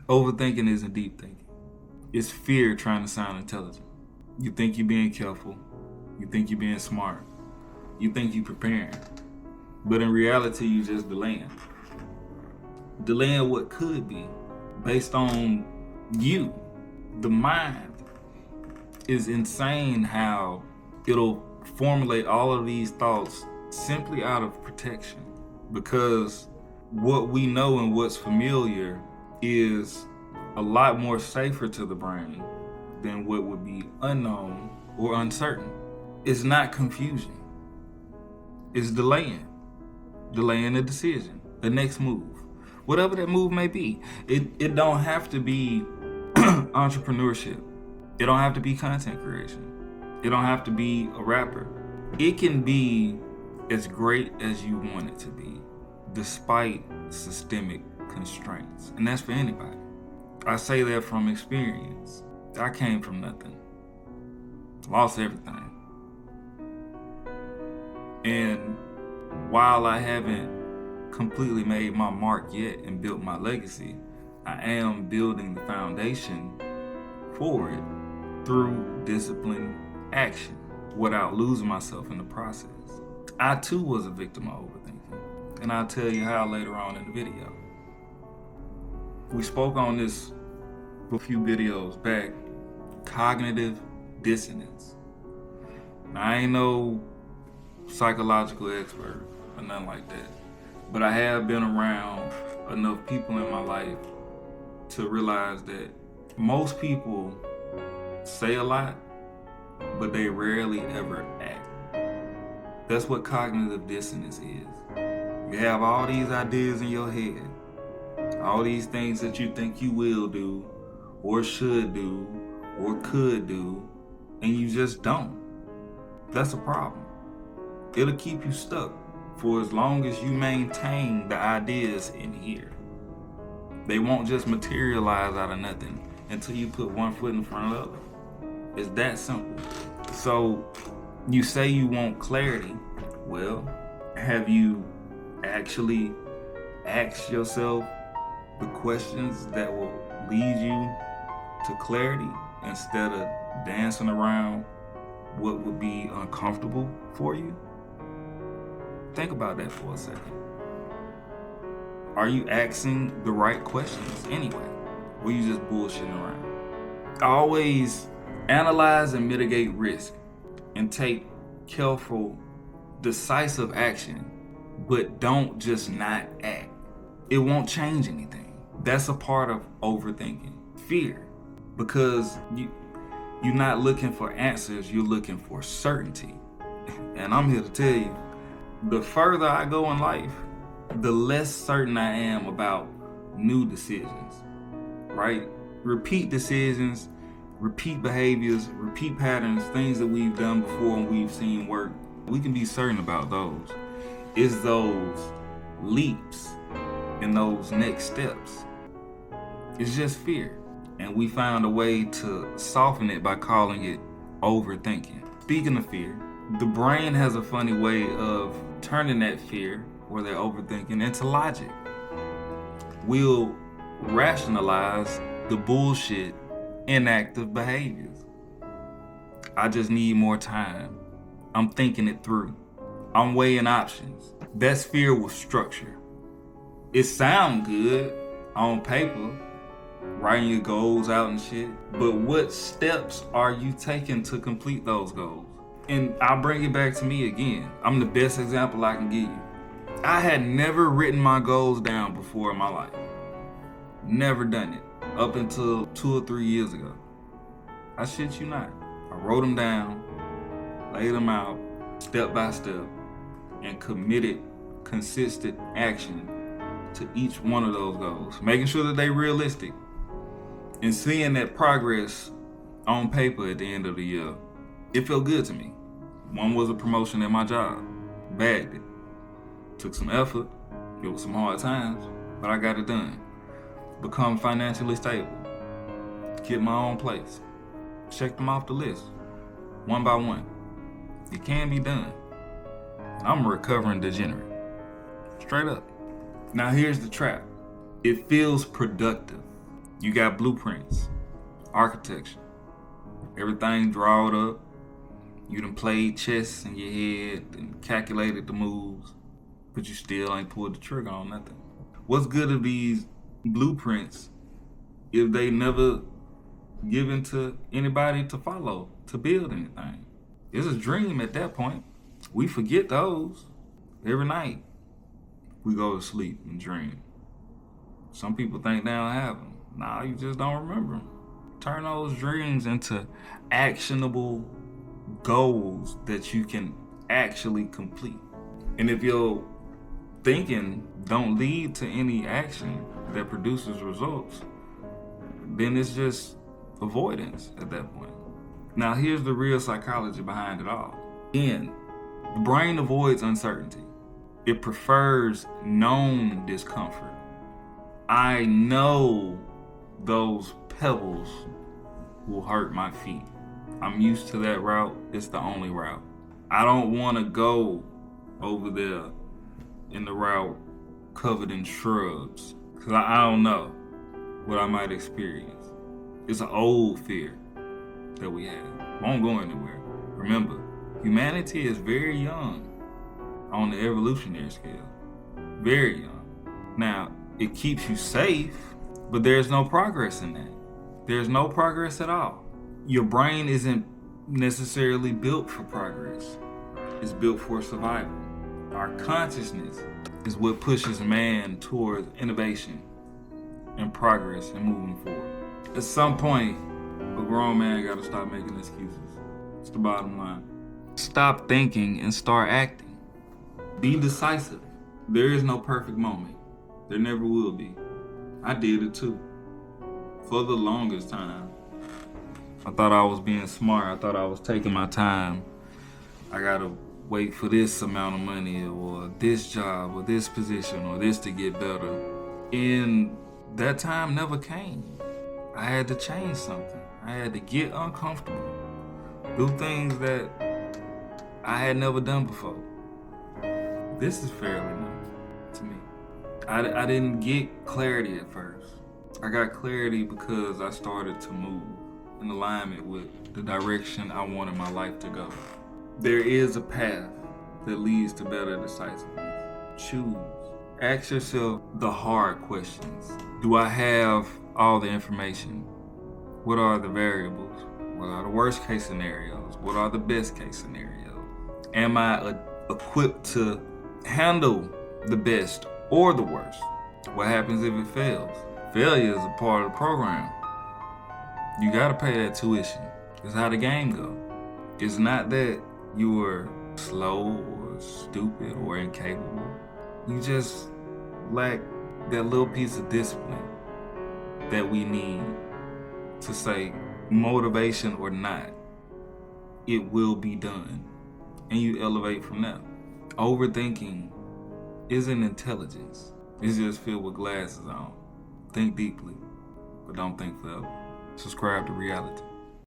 Overthinking isn't deep thinking. It's fear trying to sound intelligent. You think you're being careful. You think you're being smart. You think you're preparing. But in reality, you just delaying. Delaying what could be based on you. The mind is insane how it'll formulate all of these thoughts simply out of protection. Because what we know and what's familiar is a lot more safer to the brain than what would be unknown or uncertain. It's not confusion. It's delaying the decision, the next move, whatever that move may be. It don't have to be entrepreneurship. It don't have to be content creation. It don't have to be a rapper. It can be as great as you want it to be, despite systemic constraints. And that's for anybody. I say that from experience. I came from nothing. Lost everything. And while I haven't completely made my mark yet and built my legacy, I am building the foundation for it through disciplined action without losing myself in the process. I too was a victim of overthinking, and I'll tell you how later on in the video. We spoke on this a few videos back, cognitive dissonance. Now, I ain't no psychological expert or nothing like that, but I have been around enough people in my life to realize that most people say a lot, but they rarely ever act. That's what cognitive dissonance is. You have all these ideas in your head, all these things that you think you will do, or should do, or could do, and you just don't. That's a problem. It'll keep you stuck for as long as you maintain the ideas in here. They won't just materialize out of nothing until you put one foot in front of the other. It's that simple. So you say you want clarity. Well, have you actually asked yourself the questions that will lead you to clarity instead of dancing around what would be uncomfortable for you? Think about that for a second. Are you asking the right questions anyway? Or you just bullshitting around? Always analyze and mitigate risk and take careful, decisive action, but don't just not act. It won't change anything. That's a part of overthinking. Fear. Because you're not looking for answers, you're looking for certainty. And I'm here to tell you, the further I go in life, the less certain I am about new decisions, right? Repeat decisions, repeat behaviors, repeat patterns, things that we've done before and we've seen work. We can be certain about those. It's those leaps and those next steps. It's just fear. And we found a way to soften it by calling it overthinking. Speaking of fear, the brain has a funny way of turning that fear or that overthinking into logic. We'll rationalize the bullshit, inactive behaviors. I just need more time. I'm thinking it through. I'm weighing options. That's fear with structure. It sounds good on paper, writing your goals out and shit, but what steps are you taking to complete those goals? And I'll bring it back to me again. I'm the best example I can give you. I had never written my goals down before in my life. Never done it up until 2 or 3 years ago. I shit you not. I wrote them down, laid them out step by step, and committed consistent action to each one of those goals, making sure that they're realistic and seeing that progress on paper at the end of the year. It felt good to me. One was a promotion at my job. Bagged it. Took some effort. It was some hard times, but I got it done. Become financially stable. Get my own place. Check them off the list, one by one. It can be done. And I'm a recovering degenerate. Straight up. Now here's the trap. It feels productive. You got blueprints, architecture, everything drawed up. You done played chess in your head and calculated the moves, but you still ain't pulled the trigger on nothing. What's good of these blueprints if they never given to anybody to follow, to build anything? It's a dream at that point. We forget those. Every night we go to sleep and dream. Some people think they don't have them. Nah, you just don't remember them. Turn those dreams into actionable goals that you can actually complete. And if your thinking don't lead to any action that produces results, then it's just avoidance at that point. Now, here's the real psychology behind it all. Again, the brain avoids uncertainty. It prefers known discomfort. I know those pebbles will hurt my feet. I'm used to that route. It's the only route. I don't want to go over there in the route covered in shrubs because I don't know what I might experience. It's an old fear that we have. Won't go anywhere. Remember, humanity is very young on the evolutionary scale. Very young. Now, it keeps you safe, but there's no progress in that. There's no progress at all. Your brain isn't necessarily built for progress. It's built for survival. Our consciousness is what pushes man towards innovation and progress and moving forward. At some point, a grown man got to stop making excuses. It's the bottom line. Stop thinking and start acting. Be decisive. There is no perfect moment. There never will be. I did it too. For the longest time. I thought I was being smart. I thought I was taking my time. I gotta wait for this amount of money or this job or this position or this to get better. And that time never came. I had to change something. I had to get uncomfortable. Do things that I had never done before. This is fairly new to me. I didn't get clarity at first. I got clarity because I started to move in alignment with the direction I wanted my life to go. There is a path that leads to better decisiveness. Choose. Ask yourself the hard questions. Do I have all the information? What are the variables? What are the worst case scenarios? What are the best case scenarios? Am I equipped to handle the best or the worst? What happens if it fails? Failure is a part of the program. You gotta pay that tuition. It's how the game goes. It's not that you were slow or stupid or incapable. You just lack that little piece of discipline that we need to say, motivation or not, it will be done. And you elevate from there. Overthinking isn't intelligence. It's just filled with glasses on. Think deeply, but don't think forever. Subscribe to reality.